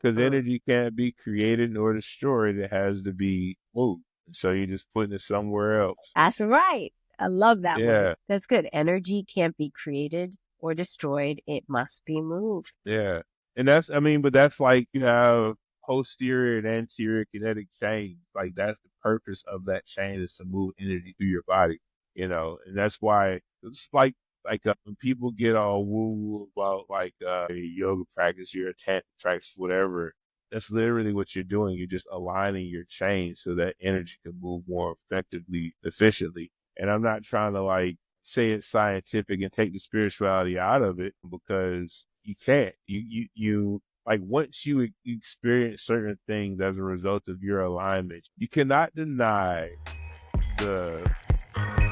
because Mm. energy can't be created nor destroyed. It has to be moved. So you're just putting it somewhere else. That's right. I love that one. Yeah, That's good. Energy can't be created or destroyed. It must be moved. yeah. And that's, I mean, but that's like you have posterior and anterior kinetic chains. Like that's the purpose of that chain is to move energy through your body, and that's why it's like when people get all woo about like a yoga practice, your tantric practice, whatever. That's literally what you're doing. You're just aligning your chain so that energy can move more effectively, efficiently. And I'm not trying to like say it's scientific and take the spirituality out of it because you can't. You like once you experience certain things as a result of your alignment, you cannot deny the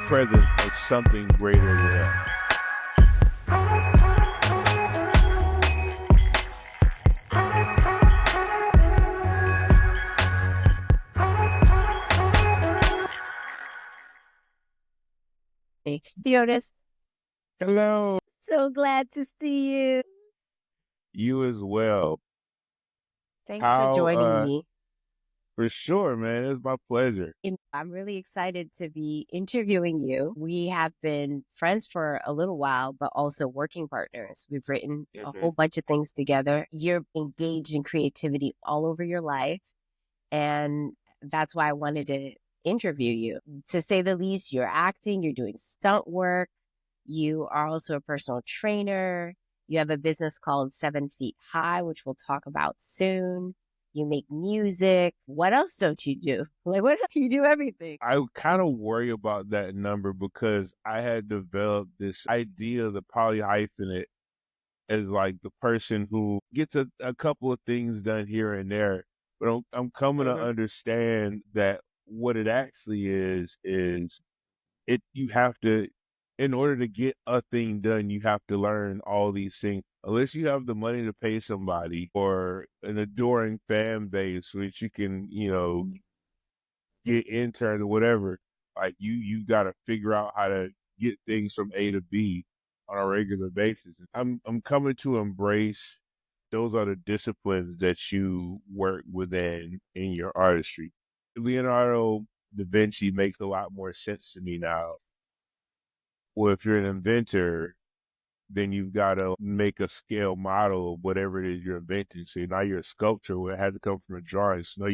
presence of something greater than us. Hey, Theodus, Hello. so glad to see you. You as well. Thanks for How joining me. for sure, man. It's my pleasure. I'm really excited to be interviewing you. We have been friends for a little while, but also working partners. We've written a Hmm. whole bunch of things together. You're engaged in creativity all over your life. And that's why I wanted to interview you. To say the least, you're acting, you're doing stunt work. You are also a personal trainer. You have a business called 7 Feet High, which we'll talk about soon. You make music. What else don't you do? Like, what? You do everything. I kind of worry about that number because I had developed this idea of the polyhyphenate as like the person who gets a couple of things done here and there. But I'm coming to Mhm. understand that what it actually is you have to, in order to get a thing done, you have to learn all these things. Unless you have the money to pay somebody or an adoring fan base, which you can, get interns or whatever, like you got to figure out how to get things from A to B on a regular basis. I'm coming to embrace those are the disciplines that you work within in your artistry. Leonardo da Vinci makes a lot more sense to me now. Well, if you're an inventor, then you've got to make a scale model of whatever it is you're inventing. So now you're a sculptor where it had to come from a drawing. So now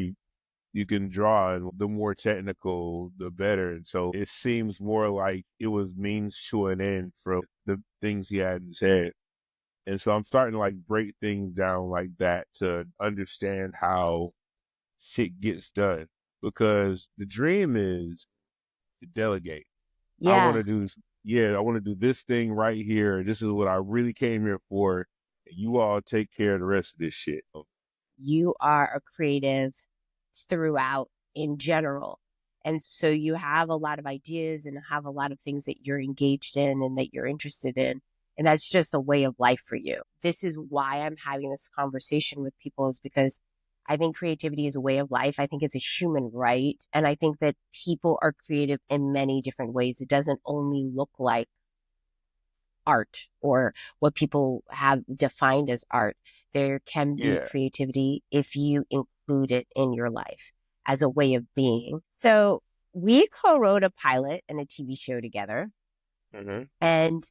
you can draw, and the more technical, the better. And so it seems more like it was means to an end for the things he had in his head. And so I'm starting to like break things down like that to understand how shit gets done. Because the dream is to delegate. I want Yeah, to do this. Yeah, I want to do this thing right here. This is what I really came here for. You all take care of the rest of this shit. you are a creative throughout in general. And so you have a lot of ideas and have a lot of things that you're engaged in and that you're interested in. And that's just a way of life for you. This is why I'm having this conversation with people, is because I think creativity is a way of life. I think it's a human right. And I think that people are creative in many different ways. It doesn't only look like art or what people have defined as art. There can be Yeah. creativity if you include it in your life as a way of being. So we co-wrote a pilot and a TV show together. Hmm. And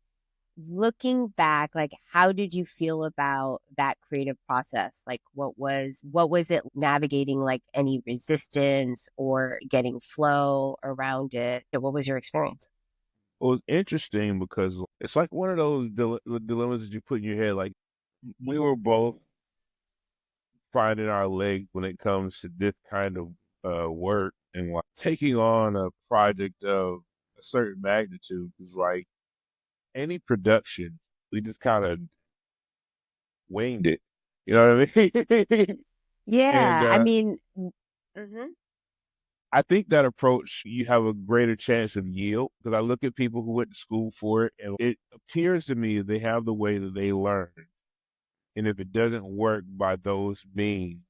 looking back, like, how did you feel about that creative process? Like, what was it navigating, like any resistance or getting flow around it? What was your experience? Well, it's interesting because it's like one of those dilemmas that you put in your head. Like we were both finding our legs when it comes to this kind of work, and like taking on a project of a certain magnitude is like any production. We just kind of winged it. You know what I mean? And Yeah, I mean, mhm. I think that approach, you have a greater chance of yield because I look at people who went to school for it, and it appears to me they have the way that they learn. And if it doesn't work by those means,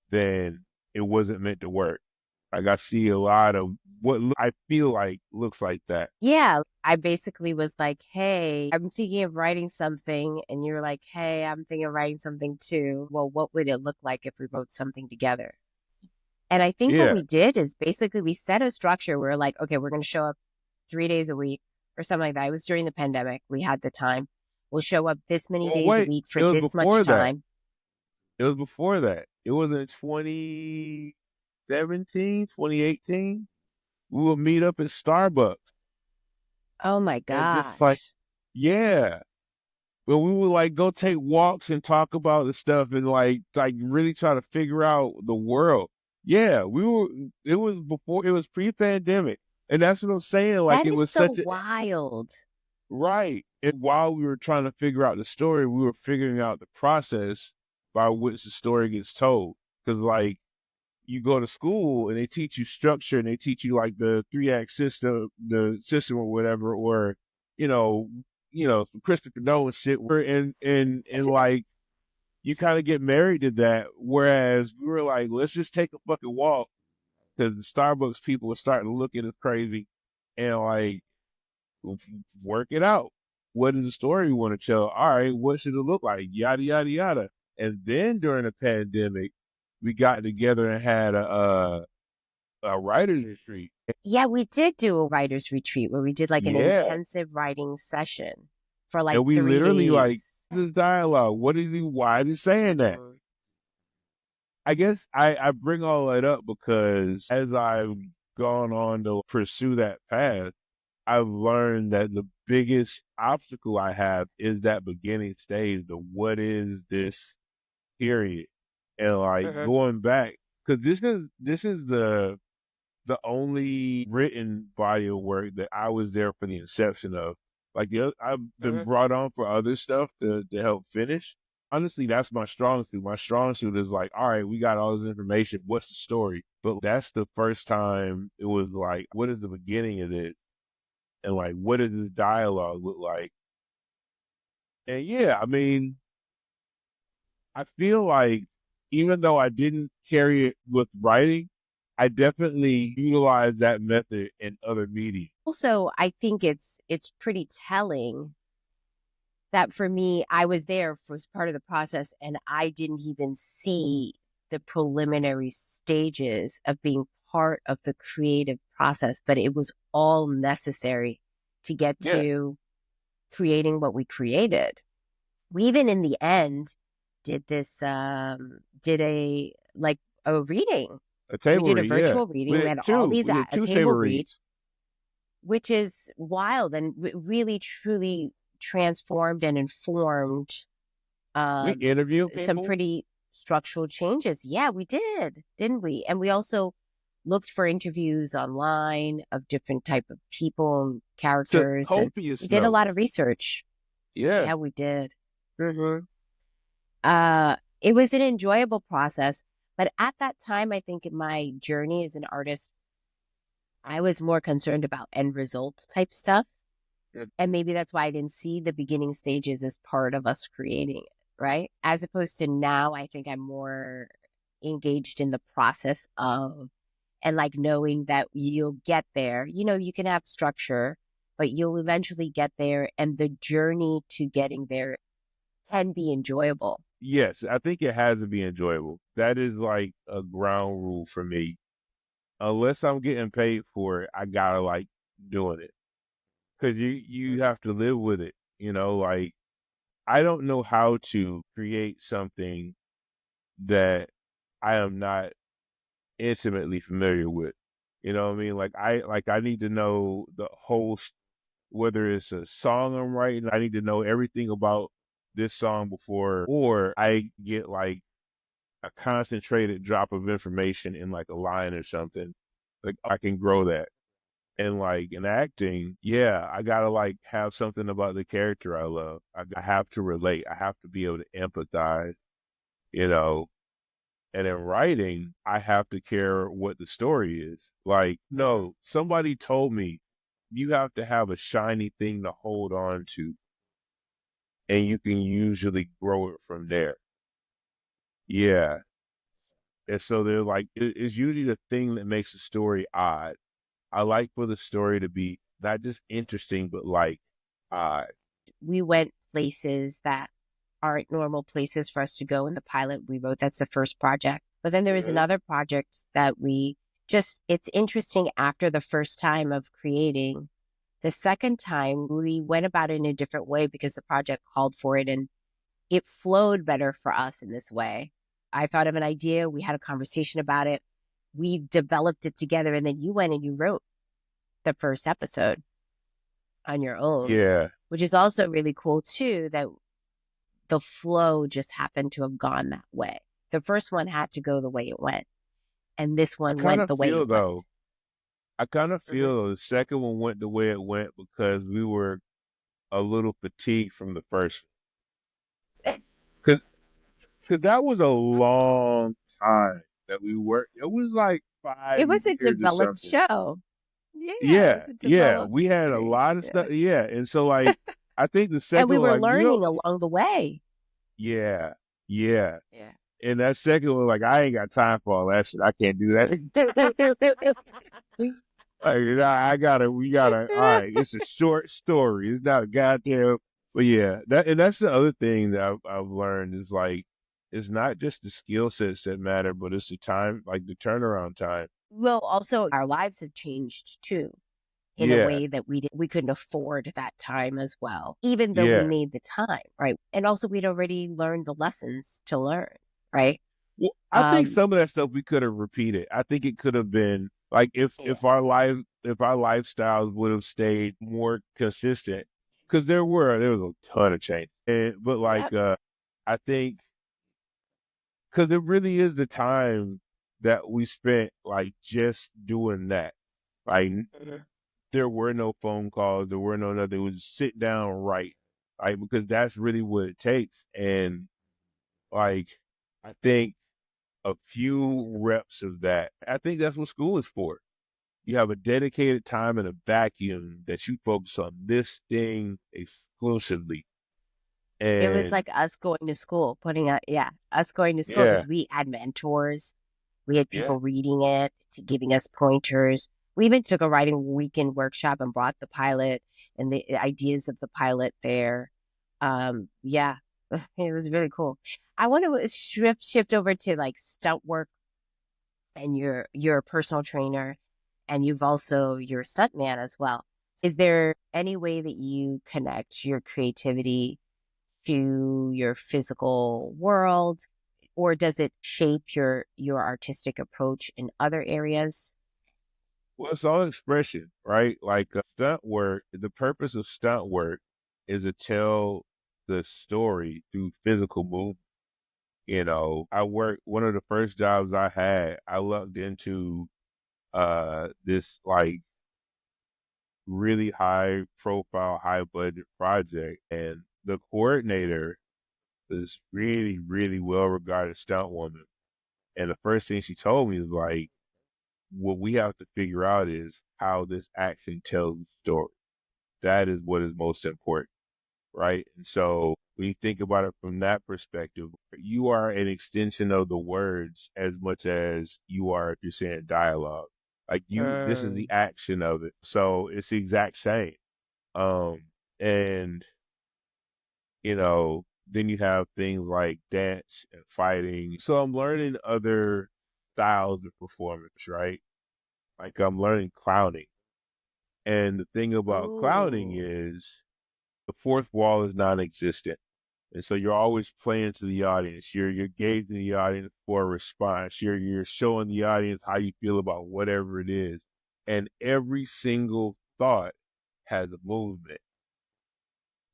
then it wasn't meant to work. Like I see a lot of I feel like looks like that. Yeah, I basically was like, "Hey, I'm thinking of writing something." And you're like, "Hey, I'm thinking of writing something too. Well, what would it look like if we wrote something together?" And I think what Yeah. we did is basically we set a structure. We're like, "Okay, we're going to show up 3 days a week or something like that." It was during the pandemic. We had the time. We'll show up this many Well, days a wait, week for it was this much before that. time. It was before that. It was in 2017, 2018. We would meet up at Starbucks Oh my and just like, gosh. yeah. But we would like go take walks and talk about the stuff and like really try to figure out the world. Yeah, we were. It was before. It was pre-pandemic, and that's what I'm saying. Like That it is was so such a wild. right. And while we were trying to figure out the story, we were figuring out the process by which the story gets told. Because like you go to school and they teach you structure and they teach you like the 3 act system, the system or whatever, or you know, some Christopher Nolan shit. And like you kind of get married to that. Whereas we were like, let's just take a fucking walk because the Starbucks people were starting to look at us crazy, and like work it out. What is the story you want to tell? All right, what should it look like? Yada yada yada. And then during the pandemic, we got together and had a writers retreat. Yeah, we did do a writer's retreat where we did like an Yeah, intensive writing session for like and we three literally like days. this dialogue. What is he? Why is he saying that? Mhm. I guess I bring all that up because as I've gone on to pursue that path, I've learned that the biggest obstacle I have is that beginning stage, the what is this period. And like Mhm. going back, because this is the only written body of work that I was there for the inception of. Like I've been Mhm. brought on for other stuff to help finish. Honestly, that's my strong suit. My strong suit is like, all right, we got all this information. What's the story? But that's the first time it was like, what is the beginning of this? And like, what does the dialogue look like? And yeah, I mean, I feel like even though I didn't carry it with writing, I definitely utilized that method in other media. Also, I think it's pretty telling that for me, I was there for part of the process and I didn't even see the preliminary stages of being part of the creative process, but it was all necessary to get Yeah, to creating what we created. We even in the end did a like a reading. a We table did a read. Yeah, virtual reading. We had all these we did a two table table read, reads. which is wild and really truly transformed and informed We um, interview some people. pretty structural changes. Yeah, we did, didn't we? And we also looked for interviews online of different type of people and Took characters, and we copious did a lot of notes. research. Yeah, Yeah, we did. hmm it was an enjoyable process, but at that time, I think in my journey as an artist, I was more concerned about end result type stuff. yeah, And maybe that's why I didn't see the beginning stages as part of us creating it, right? As opposed to now, I think I'm more engaged in the process of and like knowing that you'll get there. You know, you can have structure, but you'll eventually get there. And the journey to getting there can be enjoyable. yes. I think it has to be enjoyable. That is like a ground rule for me. Unless I'm getting paid for it, I gotta like doing it because you have to live with it. Like I don't know how to create something that I am not intimately familiar with. You know what I mean? Like I need to know the whole whether it's a song I'm writing, I need to know everything about this song before or I get like a concentrated drop of information in like a line or something. Like I can grow that. And like in acting, yeah, I gotta like have something about the character I love. I have to relate. I have to be able to empathize, you know. And in writing, I have to care what the story is. Like, Mhm. no, somebody told me you have to have a shiny thing to hold on to, and you can usually grow it from there. Yeah. And so they're like, it's usually the thing that makes the story odd. I like for the story to be not just interesting, but like, uh, We went places that aren't normal places for us to go in the pilot we wrote. That's the first project. But then there was mhm. another project that we just, it's interesting after the first time of creating. The second time we went about it in a different way because the project called for it and it flowed better for us in this way. I thought of an idea. We had a conversation about it. We developed it together. And then you went and you wrote the first episode on your own, Yeah, which is also really cool too, that the flow just happened to have gone that way. The first one had to go the way it went, and this I one kind went of the way feel it went. though, I kind of Mhm. feel the second one went the way it went because we were a little fatigued from the first one. Cause that was a long time that we worked. It was like It five was a years or developed something. show. Yeah, it Yeah, was a yeah. developed We had a series. lot of Yeah. stuff. Yeah. And so like I think the And second we one, were like, learning along the way. yeah, yeah. Yeah. And that second one, like, I ain't got time for all that shit. I can't do that. Like, nah, we gotta, all right, it's a short story. It's not a goddamn, but yeah, that's the other thing that I've learned is like, it's not just the skill sets that matter, but it's the time, like the turnaround time. Well, also our lives have changed too in a Yeah, way that we couldn't afford that time as well, even though we yeah. made the time, right? And also we'd already learned the lessons to learn, right? Well, I think Um, some of that stuff we could have repeated. I think it could have been like yeah. if our lifestyles would have stayed more consistent, because there was a ton of change, but Yep. like I think because it really is the time that we spent like just doing that. Like Mhm. there were no phone calls, there were no nothing. It was sit down, write, like because that's really what it takes. And like I think a few reps of that, I think that's what school is for. You have a dedicated time and a vacuum that you focus on this thing exclusively. It was And like us going to school, us going to school yeah, because we had mentors. We had yeah. people reading it, giving us pointers. We even took a writing weekend workshop and brought the pilot and the ideas of the pilot there. Yeah, it was really cool. I want to shift over to like stunt work, and you're a personal trainer, and you're a stunt man as well. Is there any way that you connect your creativity to your physical world, or does it shape your artistic approach in other areas? Well, it's all expression, right? Like stunt work, the purpose of stunt work is to tell the story through physical movement. I worked one of the first jobs I had, I lucked into this like really high profile, high budget project and the coordinator is really, really well regarded stunt woman. And the first thing she told me is like, what we have to figure out is how this action tells the story. That is what is most important, right? And so when you think about it from that perspective, you are an extension of the words as much as you are if you're saying dialogue. Like this is the Mm. action of it. So it's the exact same. Um, and then you have things like dance and fighting. So I'm learning other styles of performance, right? Like I'm learning clowning. And the thing about clowning Ooh. is the fourth wall is non-existent. And so you're always playing to the audience. You're gauging the audience for a response. You're showing the audience how you feel about whatever it is. And every single thought has a movement.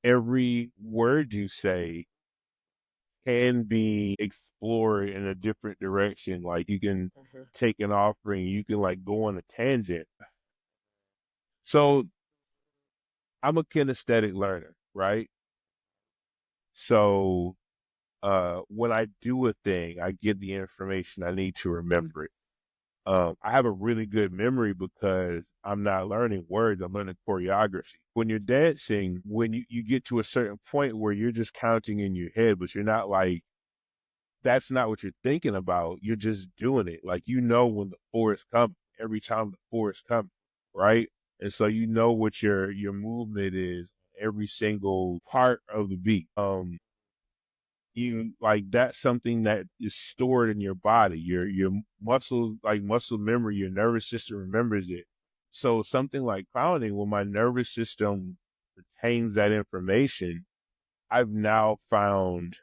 Every word you say can be explored in a different direction. Like you can Mhm. take an offering, you can like go on a tangent. So I'm a kinesthetic learner, right? So when I do a thing, I get the information I need to remember it. I have a really good memory because I'm not learning words, I'm learning choreography. When you're dancing, when you get to a certain point where you're just counting in your head, but you're not like, that's not what you're thinking about. You're just doing it. Like, when the four is coming every time the four is coming. right? And so you know what your movement is, every single part of the beat. You like that's something that is stored in your body. Your muscles, like muscle memory, your nervous system remembers it. So something like clowning, when my nervous system retains that information, I've now found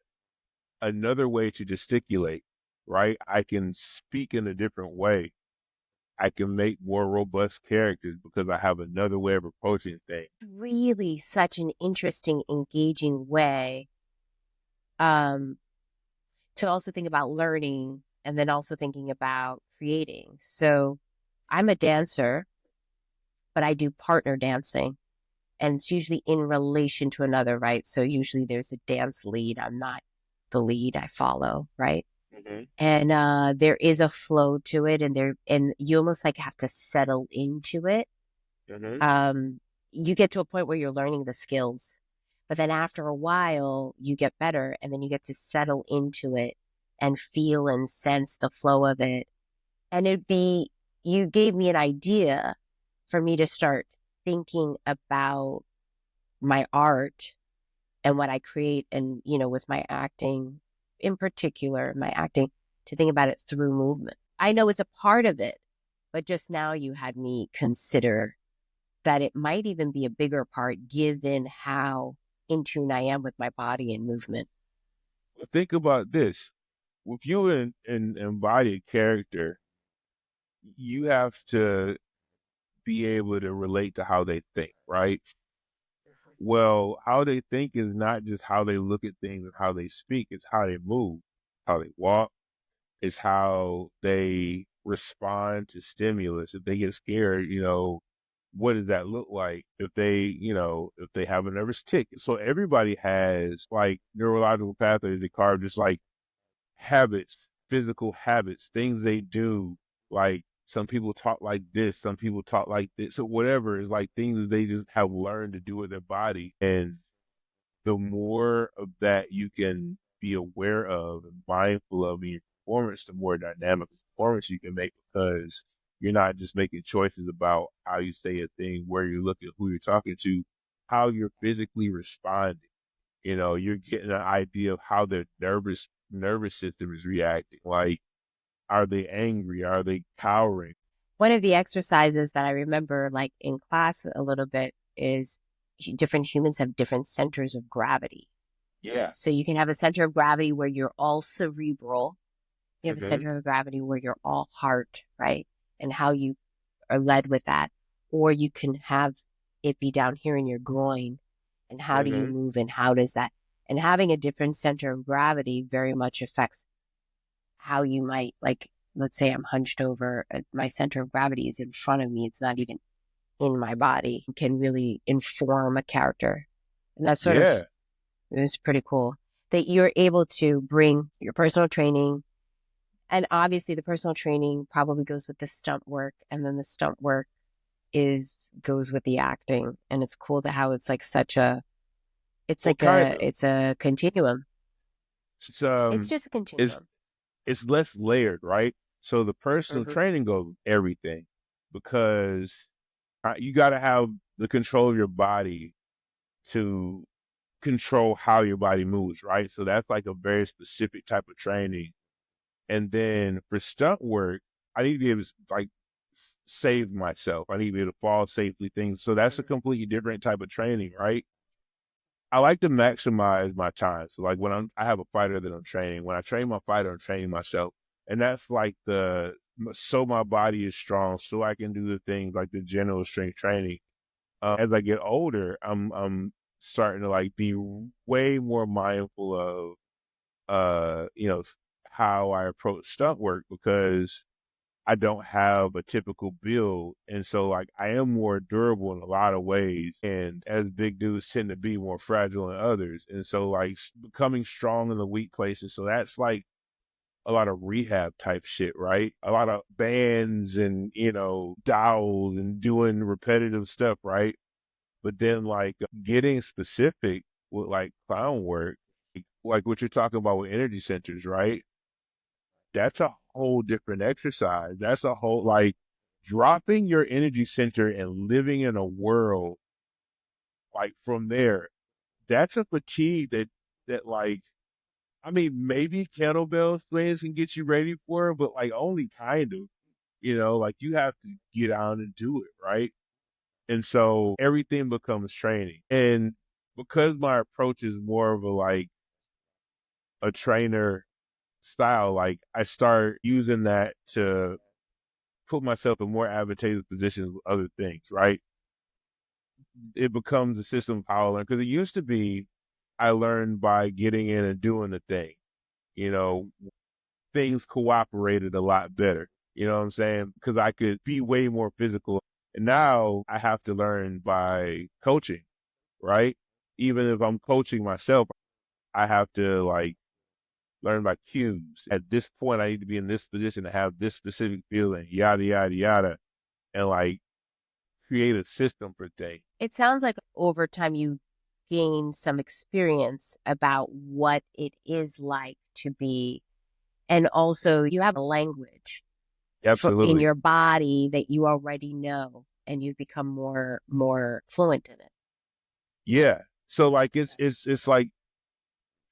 another way to gesticulate, right? I can speak in a different way. I can make more robust characters because I have another way of approaching things. Really such an interesting, engaging way um, to also think about learning and then also thinking about creating. So I'm a dancer, but I do partner dancing. And it's usually in relation to another, right? So usually there's a dance lead. I'm not the lead, I follow, right? Mm-hmm. And there is a flow to it, and you almost like have to settle into it. Mm-hmm. Um, you get to a point where you're learning the skills, but then after a while, you get better, and then you get to settle into it and feel and sense the flow of it. And you gave me an idea for me to start thinking about my art and what I create, and, with my acting in particular, my acting, to think about it through movement. I know it's a part of it, but just now you had me consider that it might even be a bigger part given how in tune I am with my body and movement. But think about this. If you embody a character, you have to be able to relate to how they think, right? Well, how they think is not just how they look at things and how they speak, it's how they move, how they walk, it's how they respond to stimulus. If they get scared, what does that look like? If they have a nervous tick. So everybody has like neurological pathways they carve, just like habits, physical habits, things they do. Like some people talk like this, some people talk like this. So whatever is like things that they just have learned to do with their body. And the more of that you can be aware of and mindful of in your performance, the more dynamic performance you can make, because you're not just making choices about how you say a thing, where you look at, who you're talking to, how you're physically responding. You're getting an idea of how their nervous system is reacting. Like, are they angry? Are they cowering? One of the exercises that I remember, like in class a little bit, is different humans have different centers of gravity. Yeah. So you can have a center of gravity where you're all cerebral. You have a Mm-hmm. center of gravity where you're all heart, right? And how you are led with that. Or you can have it be down here in your groin. And how do you Mm-hmm. move and how does that? And having a different center of gravity very much affects how you might, like, let's say I'm hunched over, my center of gravity is in front of me. It's not even in my body. It can really inform a character. And that's sort of, Yeah. it's pretty cool that you're able to bring your personal training. And obviously the personal training probably goes with the stunt work. And then the stunt work goes with the acting. And it's cool to how it's like What kind of it's a continuum. it's It's just a it's continuum. it's less layered, right? So the personal Mm-hmm. training goes with everything, because you got to have the control of your body to control how your body moves, right? So that's like a very specific type of training. And then for stunt work, I need to be able to like save myself. I need to be able to fall safely, things. So that's a completely different type of training, right? I like to maximize my time. So like when I have a fighter that I'm training. When I train my fighter, I'm training myself, and that's like so my body is strong, so I can do the things like the general strength training. As I get older, I'm starting to like be way more mindful of how I approach stunt work, because I don't have a typical build. And so like I am more durable in a lot of ways. And as big dudes tend to be more fragile than others. And so like becoming strong in the weak places. So that's like a lot of rehab type shit, right? A lot of bands and, dowels and doing repetitive stuff, right? But then like getting specific with like clown work, like what you're talking about with energy centers, right? That's a whole different exercise. That's a whole like dropping your energy center and living in a world like from there, that's a fatigue that like I mean, maybe kettlebell swings can get you ready for it, but like only kind of, like you have to get out and do it, right? And so everything becomes training. And because my approach is more of a like a trainer style, like I start using that to put myself in more advantageous positions with other things, right? It becomes a system of how I learn. Because it used to be I learned by getting in and doing the thing. You know, things cooperated a lot better. You know what I'm saying? Because I could be way more physical. And now I have to learn by coaching, right? Even if I'm coaching myself, I have to like learn by cues. At this point, I need to be in this position to have this specific feeling, yada, yada, yada, and like create a system for things. It sounds like over time you gain some experience about what it is like to be, and also you have a language in Absolutely. your body that you already know, and you've become more fluent in it. Yeah. So like it's like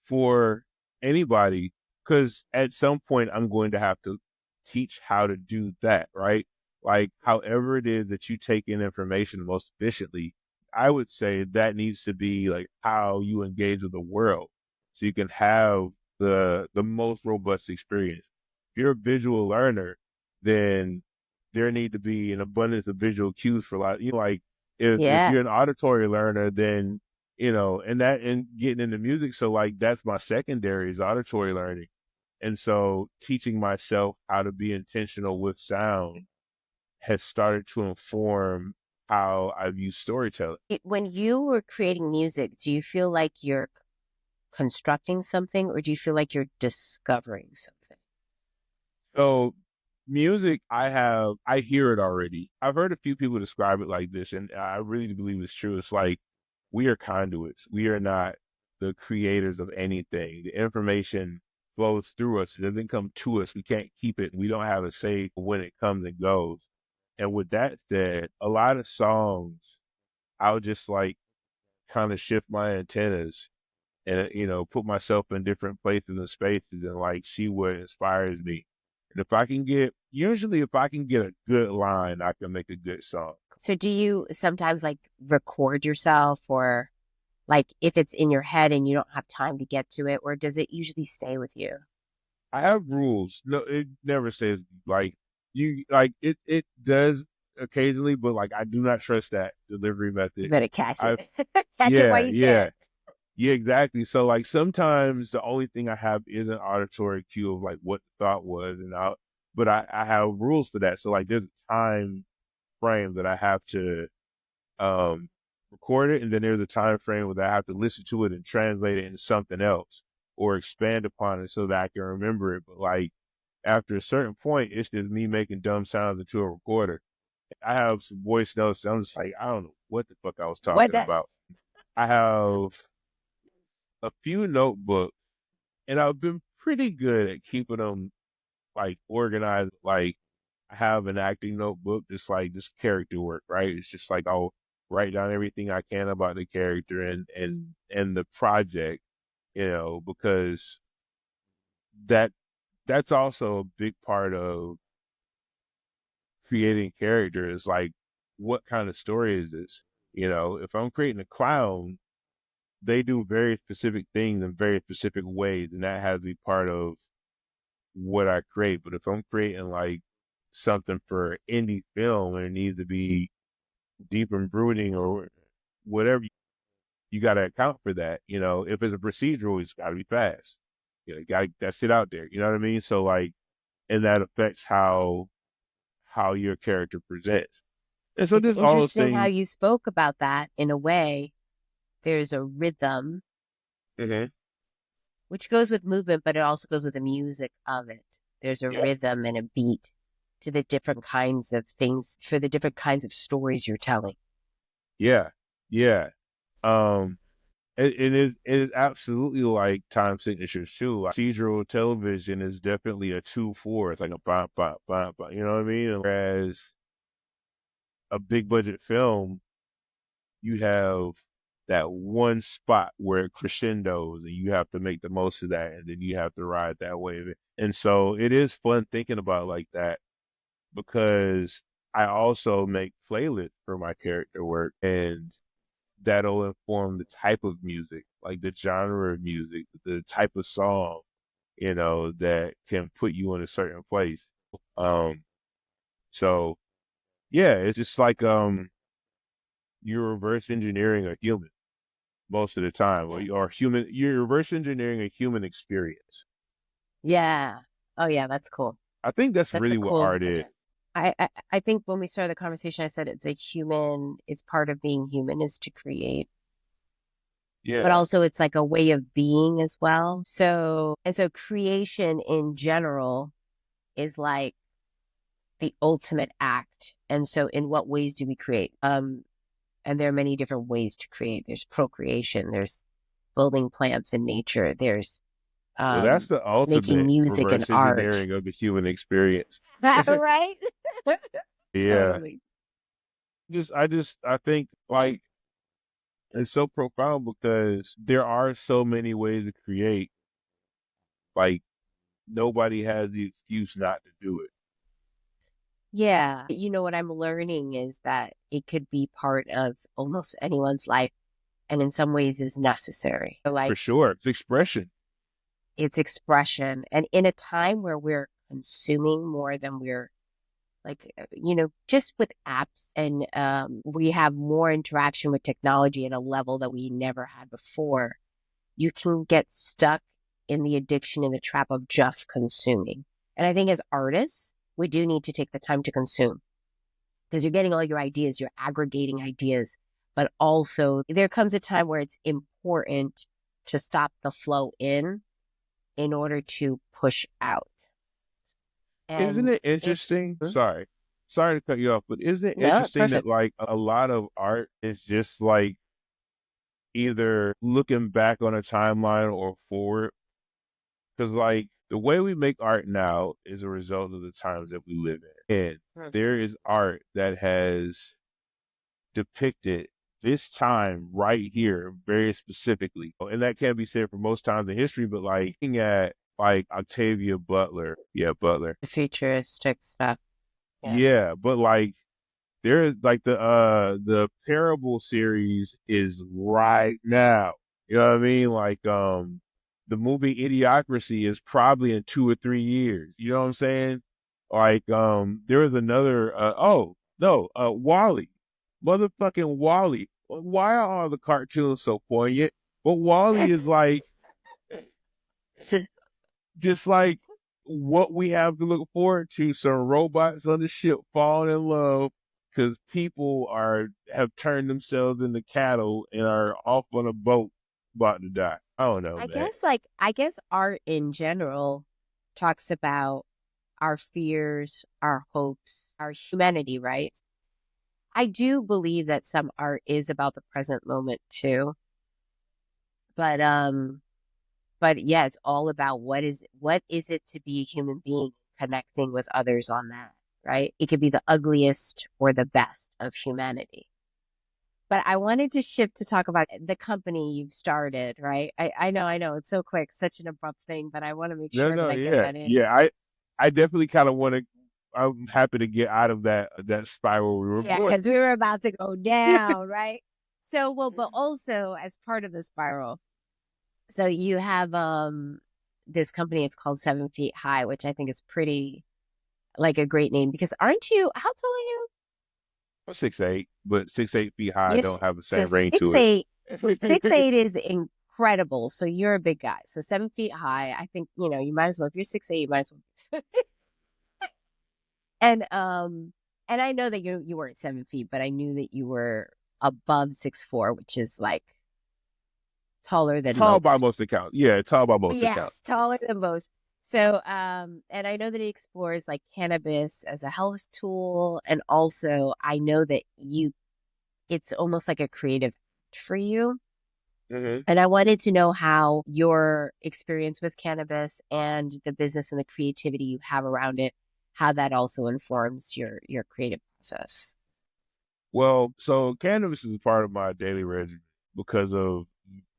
for anybody, because at some point I'm going to have to teach how to do that, right? Like, however it is that you take in information most efficiently, I would say that needs to be like how you engage with the world so you can have the most robust experience. If you're a visual learner, then there need to be an abundance of visual cues for a lot. Like if Yeah. you're an auditory learner, then and getting into music. So like that's my secondary is auditory learning. And so teaching myself how to be intentional with sound has started to inform how I view storytelling. When you were creating music, do you feel like you're constructing something, or do you feel like you're discovering something? So music, I hear it already. I've heard a few people describe it like this, and I really believe it's true. It's like we are conduits. We are not the creators of anything. The information flows through us. It doesn't come to us. We can't keep it. We don't have a say when it comes and goes. And with that said, a lot of songs, I'll just like kind of shift my antennas and put myself in different places and spaces and like see what inspires me. And if I can get a good line, I can make a good song. So do you sometimes like record yourself, or like if it's in your head and you don't have time to get to it, or does it usually stay with you? I have rules. No, it never says like you like it does occasionally, but like I do not trust that delivery You method. better catch I it. Catch it while yeah, you can. yeah. Yeah, exactly. So like sometimes the only thing I have is an auditory cue of like what the thought was but I have rules for that. So like there's a time frame that I have to um record it, and then there's a time frame where I have to listen to it and translate it into something else or expand upon it so that I can remember it. But like after a certain point, it's just me making dumb sounds into a recorder. I have some voice notes. I'm just like, I don't know what the fuck I was What talking the about. I have a few notebooks, and I've been pretty good at keeping them like organized. Like I have an acting notebook, just like this character work, right? It's just like I'll write down everything I can about the character and the project, because that that's also a big part of creating character is like what kind of story is this? If I'm creating a clown, they do very specific things in very specific ways, and that has to be part of what I create. But if I'm creating like something for indie film and it needs to be deep and brooding or whatever, you got to account for that. If it's a procedural, it's got to be fast. You got that shit out there. You know what I mean? So like, and that affects how your character presents. And so It's just all those interesting how things. you spoke about that. In a way, there's a rhythm, Mhm. which goes with movement, but it also goes with the music of it. There's a Yeah, rhythm and a beat to the different kinds of things, for the different kinds of stories you're telling. yeah, yeah. Um, it is absolutely like time signatures too. Like procedural television is definitely a 2/4. It's like a bop bop bop bop. You know what I mean? Whereas a big budget film, you have that one spot where it crescendos and you have to make the most of that and then you have to ride that wave. And so it is fun thinking about it like that because I also make playlists for my character work and that'll inform the type of music, like the genre of music, the type of song, that can put you in a certain place. Um, so yeah, it's just like you're reverse engineering a human most of the time, or human. You're reverse engineering a human experience. Yeah. Oh yeah, that's cool. I think that's That's a really what cool. art is. I think when we started the conversation, I said it's part of being human is to create, but Yeah. also it's like a way of being as well. So creation in general is like the ultimate act. And so in what ways do we create? And there are many different ways to create. There's procreation, there's building plants in nature, there's Well, that's the making ultimate music and reverse art. engineering of the human experience. Right? Yeah. Totally. I think like it's so profound because there are so many ways to create. Like nobody has the excuse not to do it. Yeah. You know, what I'm learning is that it could be part of almost anyone's life and in some ways is necessary. For Like sure. It's expression. it's expression. And in a time where we're consuming more than we're like, just with apps and we have more interaction with technology at a level that we never had before, you can get stuck in the addiction and the trap of just consuming. And I think as artists, we do need to take the time to consume because you're getting all your ideas, you're aggregating ideas, but also there comes a time where it's important to stop the flow in order to push out. Isn't And it it, interesting? hmm? Sorry to cut you off, but isn't it No, interesting that perfect. like a lot of art is just like either looking back on a timeline or forward? Because like the way we make art now is a result of the times that we live in. And Mhm. there is art that has depicted this time right here very specifically. And that can't be said for most times in history, but like looking at like Octavia Butler. Yeah, Butler. The futuristic stuff. Yeah. Yeah, but like there is like the Parable series is right now. You know what I mean? Like the movie Idiocracy is probably in 2 or 3 years. You know what I'm saying? Like there was another oh no, Wally. Motherfucking Wally. Why are all the cartoons so poignant? But Wally is like just like what we have to look forward to. Some robots on the ship falling in love because people have turned themselves into cattle and are off on a boat about to die. I don't know, man. I guess art in general talks about our fears, our hopes, our humanity, right? I do believe that some art is about the present moment too. But yeah, it's all about what is it to be a human being connecting with others on that, right? It could be the ugliest or the best of humanity. But I wanted to shift to talk about the company you've started, right? I know, it's so quick, such an abrupt thing, but I want to make No, sure that no, I get yeah, that in. yeah. I definitely kind of want to. I'm happy to get out of that spiral we were Yeah, going. because we were about to go down, right? So, well, but also as part of the spiral, so you have this company, it's called 7 Feet High, which I think is pretty like a great name because aren't you, how tall are you? I'm 6'8", but 6'8" high Yes. don't have the So same ring six to it. eight, 6'8" is incredible. So you're a big guy. So 7 feet high, I think, you might as well, if you're 6'8", you might as well. And and I know that you weren't 7 feet, but I knew that you were above 6'4", which is like taller than Tall by most. most accounts. Yeah, tall by most accounts. Yes, taller than most. So, and I know that he explores like cannabis as a health tool. And also I know that it's almost like a creative act for you. Hmm. And I wanted to know how your experience with cannabis and the business and the creativity you have around it, how that also informs your creative process. Well, so cannabis is a part of my daily regimen because of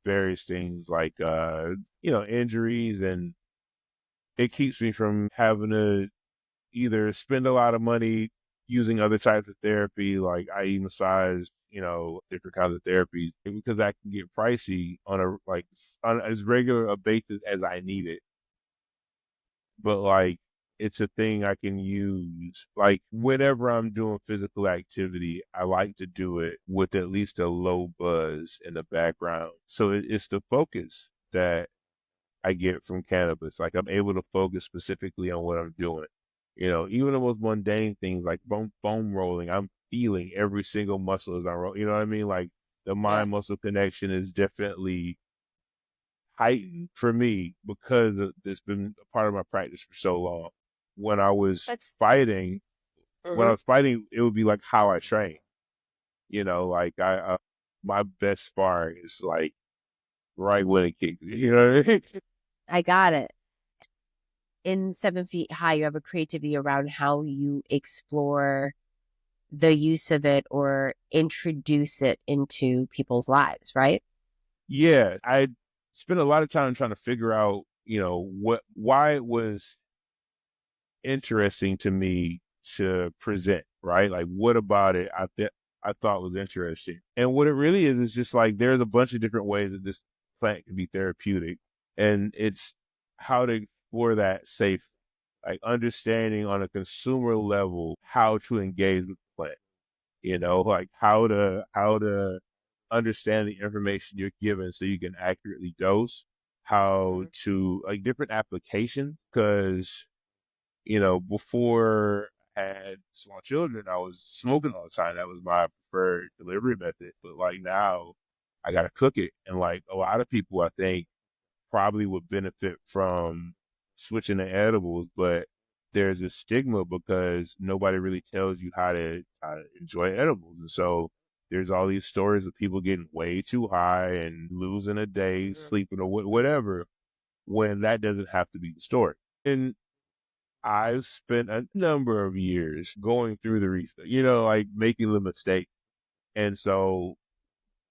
various things like injuries, and it keeps me from having to either spend a lot of money using other types of therapy like IE massage, different kinds of therapies, because that can get pricey on as regular a basis as I need it. But like it's a thing I can use. Like whenever I'm doing physical activity, I like to do it with at least a low buzz in the background. So it's the focus that I get from cannabis. Like I'm able to focus specifically on what I'm doing. Even the most mundane things like foam rolling, I'm feeling every single muscle as I roll. You know what I mean? Like the Yeah. mind muscle connection is definitely heightened for me because it's been a part of my practice for so long. When I was That's fighting, when I hmm was fighting, it would be like how I train. Like my best sparring is like right when it kicks. You know what I mean? I got it. In 7 Feet High, you have a creativity around how you explore the use of it or introduce it into people's lives, right? Yeah, I spent a lot of time trying to figure out, why it was interesting to me to present, right? Like what about it I thought was interesting. And what it really is just like there's a bunch of different ways that this plant can be therapeutic. And it's how to explore that safe, like understanding on a consumer level how to engage with the plant, like how to understand the information you're given so you can accurately dose, how Mhm. to like different applications, because before I had small children, I was smoking all the time. That was my preferred delivery method. But like now, I gotta cook it, and like a lot of people, I think probably would benefit from switching to edibles, but there's a stigma because nobody really tells you how to enjoy edibles, and so there's all these stories of people getting way too high and losing a day, Mhm. sleeping or whatever, when that doesn't have to be the story. And I've spent a number of years going through the research, like making the mistake. And so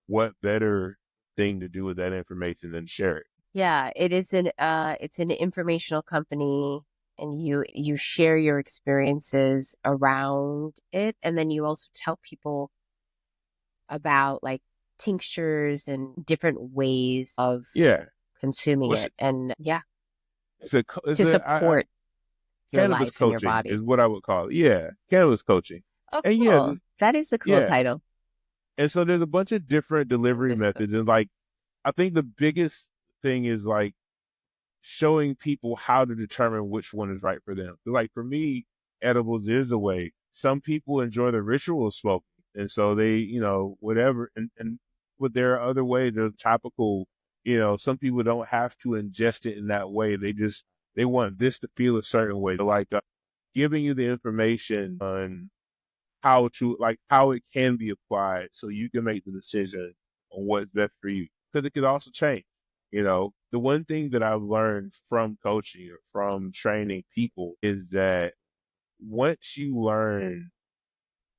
what better thing to do with that information than share it? Yeah, it's an informational company, and you share your experiences around it, and then you also tell people about like tinctures and different ways of Yeah. consuming What's it, and yeah, it's to a support your cannabis life and your coaching is body. what I would call it. Yeah. Cannabis coaching. Oh, And yeah, cool. That is a cool yeah. title. And so there's a bunch of different delivery Cannabis cook. methods. And like, I think the biggest thing is like showing people how to determine which one is right for them. Like for me, edibles is a way. Some people enjoy the ritual of smoking, and so they, whatever. And but there are other ways. There's topical. Some people don't have to ingest it in that way. They want this to feel a certain way. Like giving you the information on how it can be applied so you can make the decision on what's best for you. Because it could also change. The one thing that I've learned from coaching or from training people is that once you learn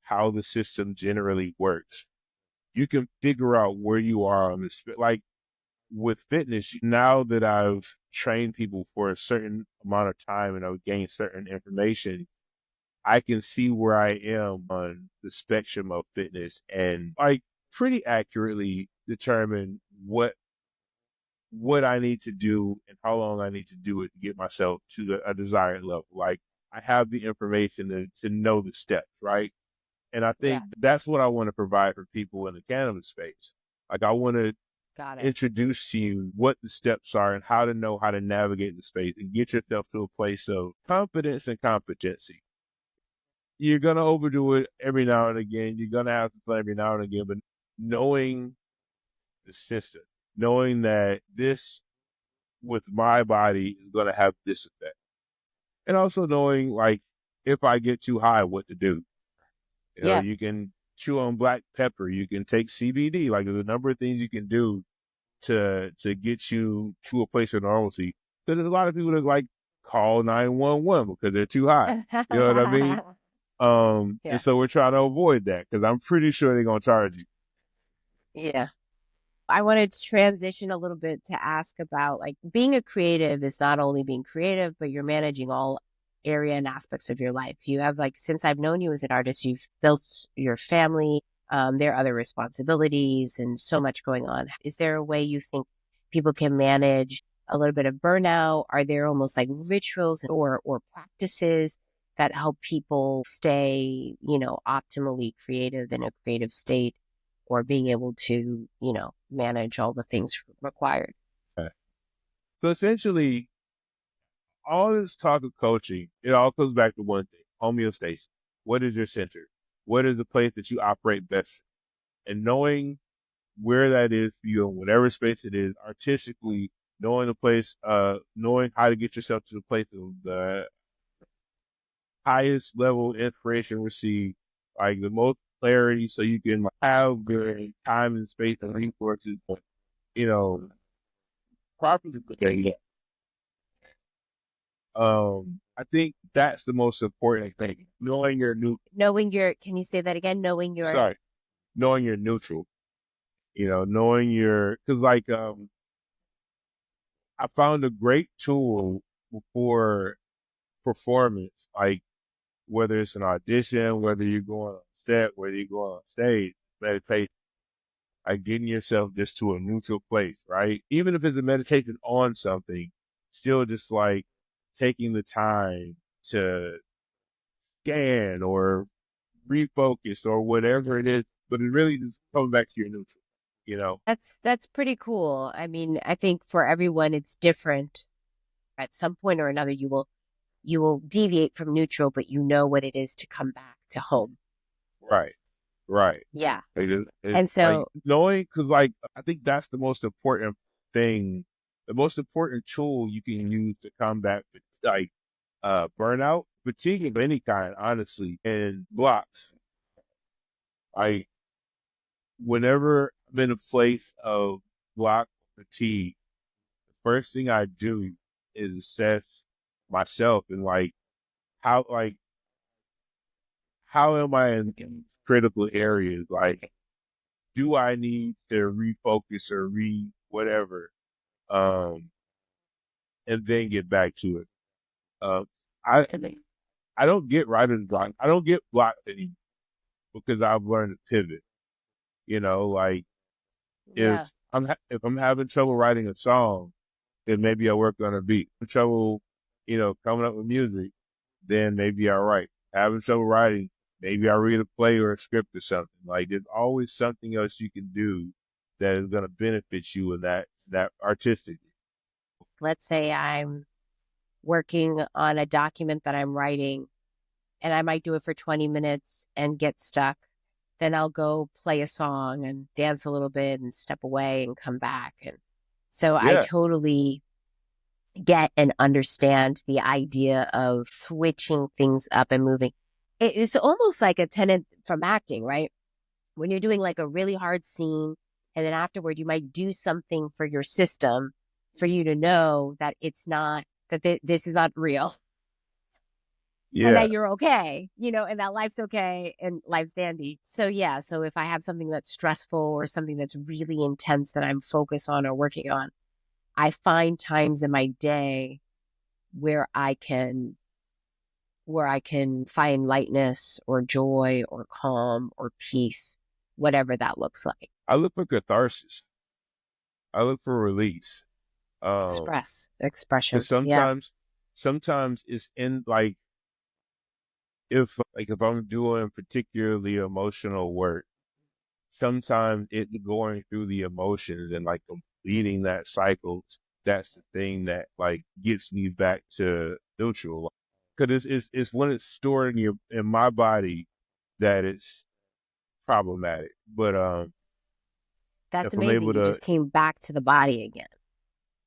how the system generally works, you can figure out where you are on this. Like with fitness, now that I've trained people for a certain amount of time and I've gained certain information, I can see where I am on the spectrum of fitness and like pretty accurately determine what I need to do and how long I need to do it to get myself to a desired level. Like I have the information to know the steps, right? And I Yeah, think that's what I want to provide for people in the cannabis space. Like I want to got it. introduce to you what the steps are and how to know how to navigate the space and get yourself to a place of confidence and competency. You're gonna overdo it every now and again. You're gonna have to play every now and again, but knowing the system, knowing that this with my body is gonna have this effect, and also knowing like if I get too high, what to do. Yeah. You can chew on black pepper. You can take CBD. Like there's a number of things you can do to get you to a place of normalcy. Because there's a lot of people that like call 911 because they're too high. You know what I mean? And Yeah. so we're trying to avoid that because I'm pretty sure they're gonna charge you. Yeah. I wanted to transition a little bit to ask about like being a creative is not only being creative, but you're managing all area and aspects of your life. You have like, since I've known you as an artist, you've built your family. There are other responsibilities and so much going on. Is there a way you think people can manage a little bit of burnout? Are there almost like rituals or practices that help people stay, optimally creative in a creative state? Or being able to, manage all the things required. Okay. So essentially, all this talk of coaching, it all comes back to one thing: homeostasis. What is your center? What is the place that you operate best? And knowing where that is for you in whatever space it is, artistically, knowing the place, knowing how to get yourself to the place of the highest level inspiration received, like the most clarity so you can have good time and space and resources, you know, properly put that. I think that's the most important thing. Knowing your new, Knowing your, can you say that again? sorry, knowing you're neutral, knowing your, cause like, I found a great tool for performance, like whether it's an audition, whether you're going on set, whether you're going on stage, meditation, like getting yourself just to a neutral place, right? Even if it's a meditation on something, still just like taking the time to scan or refocus or whatever it is, but it really just comes back to your neutral, you know? That's pretty cool. I mean, I think for everyone it's different. At some point or another you will deviate from neutral, but you know what it is to come back to home. Right, right. Yeah. It's And like so, knowing, cause like, I think that's the most important thing, the most important tool you can use to combat like, burnout, fatigue of any kind, honestly, and blocks. Like, whenever I'm in a place of block fatigue, the first thing I do is assess myself and how like how am I in critical areas? Like, do I need to refocus or re whatever? Um, and then get back to it. Um, I I don't get writer's block. I don't get blocked anymore because I've learned to pivot. Like if yeah. if I'm having trouble writing a song, then maybe I work on a beat. Trouble, coming up with music, then maybe I write. Having trouble writing, maybe I read a play or a script or something. Like there's always something else you can do that is going to benefit you in that artistic. Let's say I'm working on a document that I'm writing and I might do it for 20 minutes and get stuck. Then I'll go play a song and dance a little bit and step away and come back. And so I Yeah, totally get and understand the idea of switching things up and moving. It's almost like a tenet from acting, right? When you're doing like a really hard scene, and then afterward, you might do something for your system for you to know that it's not, that this is not real and yeah. that you're okay, and that life's okay and life's dandy. So, yeah. So, if I have something that's stressful or something that's really intense that I'm focused on or working on, I find times in my day where I can find lightness or joy or calm or peace, whatever that looks like. I look for catharsis. I look for release. Um, Expression. because Yeah. sometimes it's in like if I'm doing particularly emotional work, sometimes it's going through the emotions and like completing that cycle. That's the thing that like gets me back to neutral. Because it's when it's stored in my body that it's problematic. But That's if I'm amazing. able You to, just came back to the body again.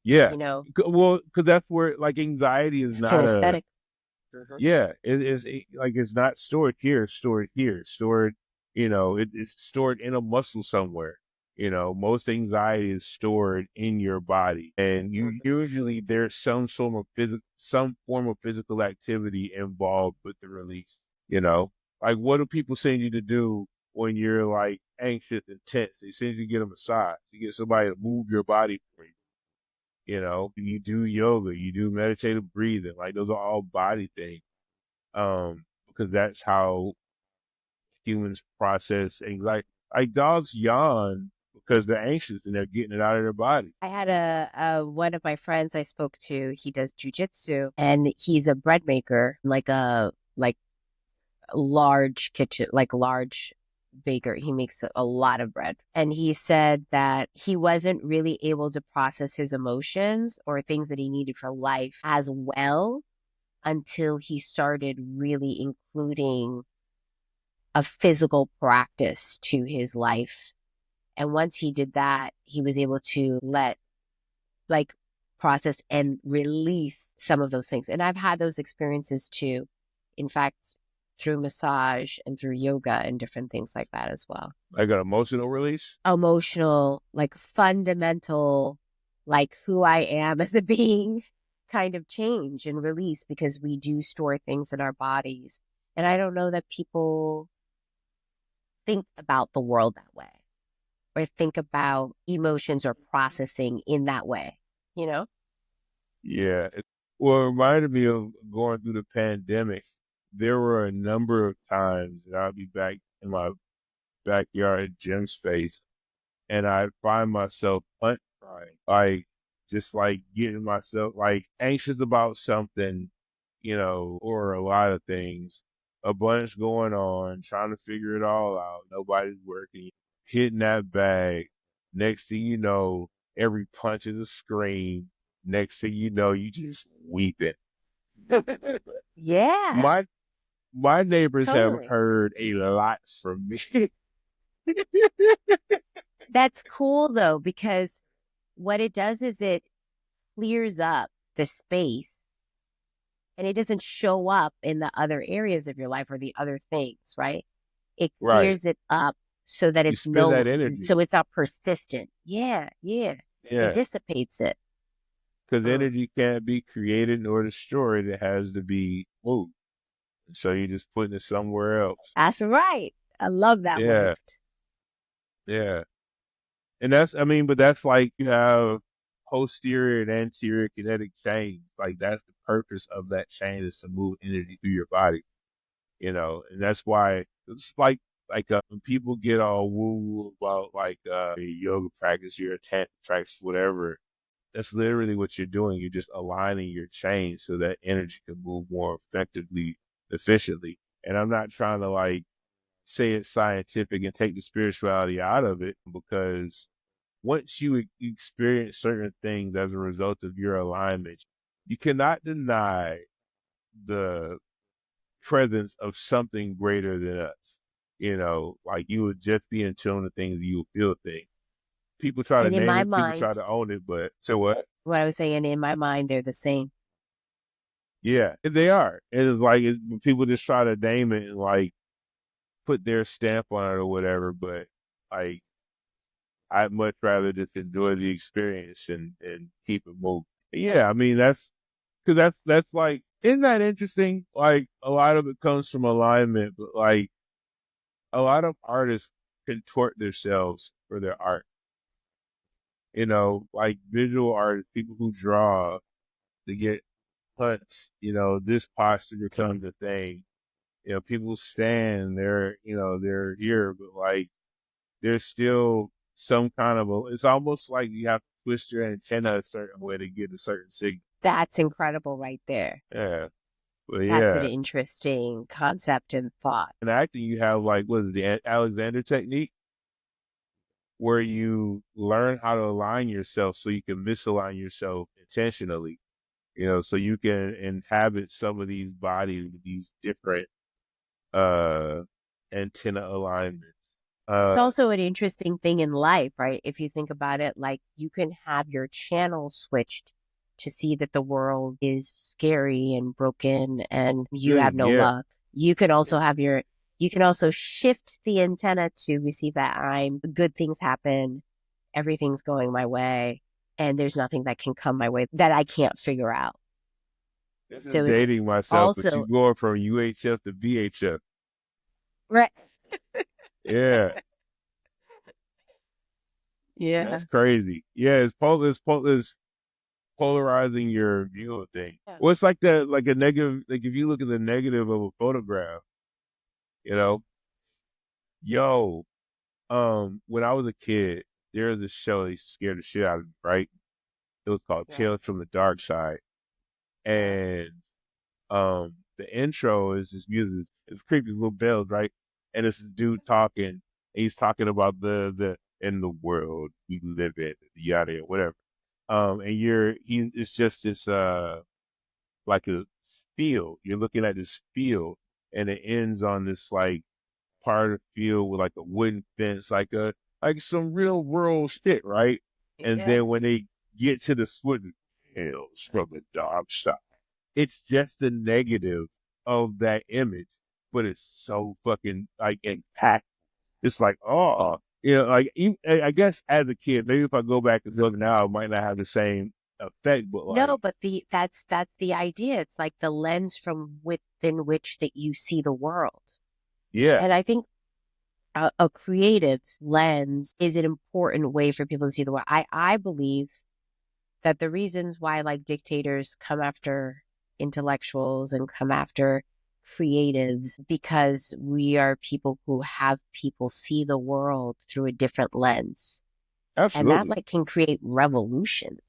yeah, You know, well, because that's where like anxiety is it's not a. kinesthetic. Mhm. Yeah, like it's not stored here, it's stored here, it's stored, it's stored in a muscle somewhere. Most anxiety is stored in your body, and you Mhm. usually there's some form of physical activity involved with the release. You know, Like, what do people send you to do when you're like anxious and tense? They send you to get a massage. You get somebody to move your body for you. You do yoga, you do meditative breathing. Like those are all body things. Because that's how humans process anxiety. Like dogs yawn because they're anxious and they're getting it out of their body. I had a one of my friends I spoke to, he does jujitsu and he's a bread maker, like a large kitchen, like large baker. He makes a lot of bread. And he said that he wasn't really able to process his emotions or things that he needed for life as well until he started really including a physical practice to his life. And once he did that, he was able to like process and release some of those things. And I've had those experiences too. In fact, through massage and through yoga and different things like that as well. Like an emotional release? Emotional, like fundamental, like who I am as a being kind of change and release because we do store things in our bodies. And I don't know that people think about the world that way or think about emotions or processing in that way, you know? Yeah. Well, it reminded me of going through the pandemic. There were a number of times that I'd be back in my backyard gym space and I'd find myself punch crying, like just like getting myself like anxious about something, or a lot of things, a bunch going on, trying to figure it all out. Nobody's working, hitting that bag. Next thing you know, every punch is a scream. Next thing you know, you just weeping. Yeah, my my neighbors have totally. heard a lot from me. That's cool though, because what it does is it clears up the space and it doesn't show up in the other areas of your life or the other things, right? It Right. clears it up so that You spend that energy. so it's not persistent. Yeah, yeah. It Yeah. dissipates it. Because Mm. energy can't be created nor destroyed. It has to be moved. So you're just putting it somewhere else. That's right. I love that word. Yeah. Yeah. And but that's like you have posterior and anterior kinetic chain. Like that's the purpose of that chain is to move energy through your body, and that's why it's like when people get all woo woo about like your yoga practice, your tantra practice, whatever. That's literally what you're doing. You're just aligning your chain so that energy can move more effectively, efficiently. And I'm not trying to like say it's scientific and take the spirituality out of it because once you experience certain things as a result of your alignment, you cannot deny the presence of something greater than us. Like you would just be in tune to things, you would feel things. People try to And in name my it, people mind, try to own it, but so what? what I was saying, in my mind, they're the same. Yeah, they are. People just try to name it and like put their stamp on it or whatever. But like, I'd much rather just enjoy the experience and keep it moving. Yeah, I mean that's because that's like, isn't that interesting? Like a lot of it comes from alignment, but like a lot of artists contort themselves for their art. Like visual artists, people who draw to get punch. This posture becomes a thing. People stand, they're here, but like, there's still some kind of it's almost like you have to twist your antenna a certain way to get a certain signal. That's incredible right there. Yeah. But That's an yeah. interesting concept and thought. In acting, you have like, what is it, the Alexander technique, where you learn how to align yourself so you can misalign yourself intentionally, so you can inhabit some of these bodies with these different, uh, antenna alignments. It's Uh, also an interesting thing in life, right? If you think about it, like you can have your channel switched to see that the world is scary and broken and you have no yeah. luck. You can also you can also shift the antenna to receive that good things happen. Everything's going my way and there's nothing that can come my way that I can't figure out. This is So it's dating myself, but you also, going from UHF to VHF. Right. Yeah, Yeah. that's crazy. Yeah, it's polarizing your view of things. Yeah. Well, it's like that, like a negative. Like if you look at the negative of a photograph, you know, yo, when I was a kid, there was this show that scared the shit out of me. Right? It was called Yeah. Tales from the Dark Side, Yeah. and the intro is this music. It's creepy as little bells, right? And it's this dude talking. And he's talking about the in the world we live in, yada yada, whatever. And it's just this like a field. You're looking at this field, and it ends on this like part of the field with like a wooden fence, like some real rural shit, right? And Yeah. then when they get to the swooty tales from the dark side, it's just the negative of that image, but it's so fucking like impact. It's like, oh, like I guess as a kid, maybe if I go back and look now, it might not have the same effect, but No, like, but that's the idea. It's like the lens from within which that you see the world. yeah, And I think a creative lens is an important way for people to see the world. I believe that the reasons why like dictators come after intellectuals and come after creatives because we are people who have people see the world through a different lens, and that absolutely, like can create revolutions,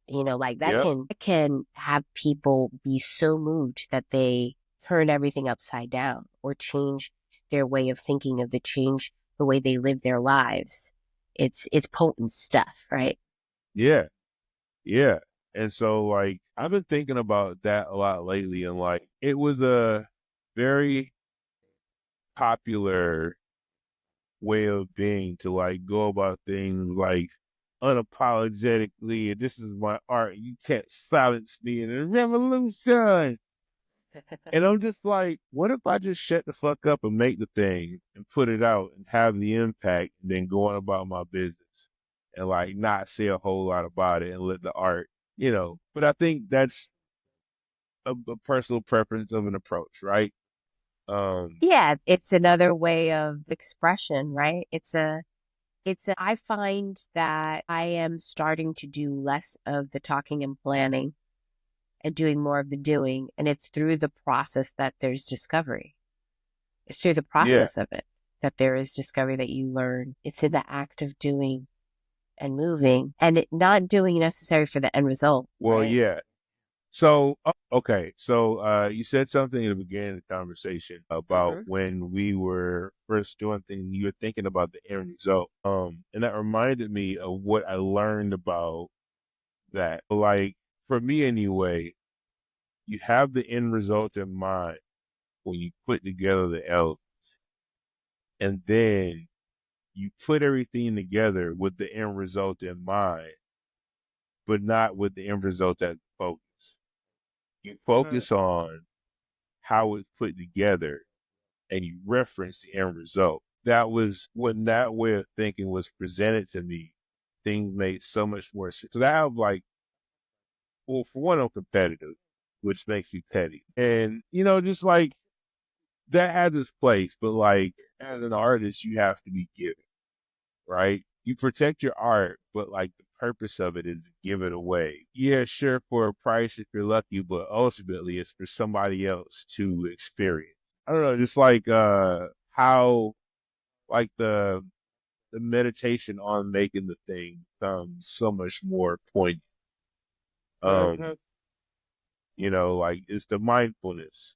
like that yeah, can have people be so moved that they turn everything upside down or change their way of thinking, of the change the way they live their lives. It's potent stuff, right? yeah. Yeah. And so like I've been thinking about that a lot lately, and like it was a very popular way of being to like go about things like unapologetically, and this is my art. You can't silence me in a revolution. And I'm just like, what if I just shut the fuck up and make the thing and put it out and have the impact and then go on about my business and like not say a whole lot about it and let the art, but I think that's a personal preference of an approach, right? Um, Yeah, it's another way of expression, right? I find that I am starting to do less of the talking and planning and doing more of the doing. And it's through the process that there's discovery. It's through the yeah. process of it that there is discovery that you learn. It's in the act of doing and moving and it not doing necessary for the end result, Well, right? yeah. So, okay. So, you said something in the beginning of the conversation about Mm-hmm. when we were first doing things, you were thinking about the end result. And that reminded me of what I learned about that. Like, for me anyway, you have the end result in mind when you put together the L, and then you put everything together with the end result in mind, but not with the end result as focus. You Mm-hmm. focus on how it's put together and you reference the end result. That was when that way of thinking was presented to me, things made so much more sense. So I have like, well, for one, I'm competitive, which makes me petty. And, just like that has its place, but like as an artist, you have to be given, right? You protect your art, but like the purpose of it is to give it away. Yeah, sure, for a price if you're lucky, but ultimately it's for somebody else to experience. I don't know, just like how like the meditation on making the thing becomes so much more poignant. Mm-hmm. Um, like it's the mindfulness,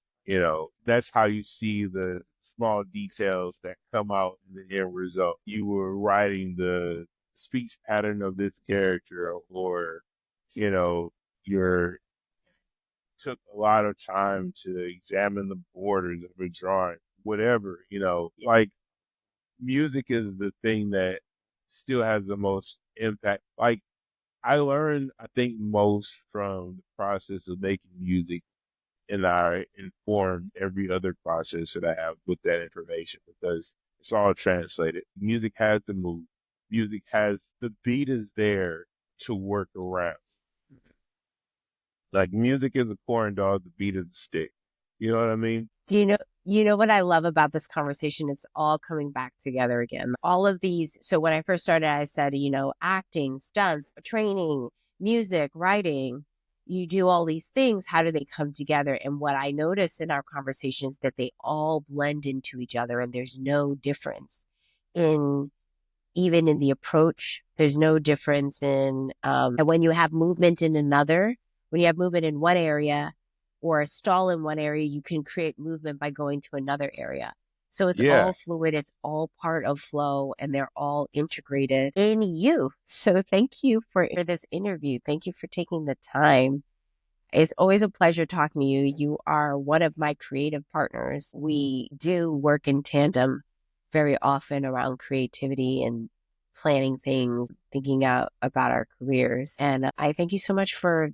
that's how you see the small details that come out in the end result. You were writing the speech pattern of this character, or, you know, you're took a lot of time to examine the borders of a drawing, whatever, like music is the thing that still has the most impact. Like I learned, I think, most from the process of making music, and I inform every other process that I have with that information because it's all translated. Music has the move. Music has the beat is there to work around. Like music is a corn dog, the beat is a stick. You know what I mean? Do you know? You know what I love about this conversation? It's all coming back together again. All of these. So when I first started, I said, acting, stunts, training, music, writing. You do all these things. How do they come together? And what I notice in our conversations that they all blend into each other, and there's no difference in even in the approach. There's no difference in when you have movement in another, when you have movement in one area or a stall in one area, you can create movement by going to another area. So it's Yeah, all fluid, it's all part of flow, and they're all integrated in you. So thank you for this interview. Thank you for taking the time. It's always a pleasure talking to you. You are one of my creative partners. We do work in tandem very often around creativity and planning things, thinking out about our careers. And I thank you so much for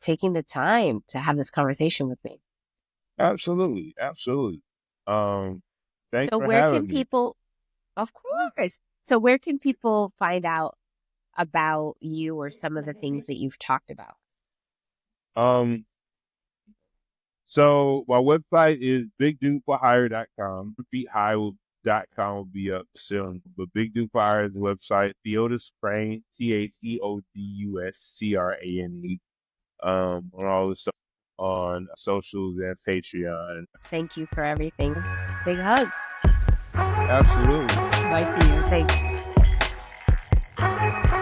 taking the time to have this conversation with me. absolutely, absolutely. Um, Thanks So for where can having me. people, of course, so where can people find out about you or some of the things that you've talked about? Um, so my website is bigdudeforhire.com. Beathigh.com will be up soon. But Big Dude for Hire is the website. Theodus Crane, TheodusCrane, on all the stuff on socials and Patreon. Thank you for everything. Big hugs. Absolutely. Bye, Theo. Thanks.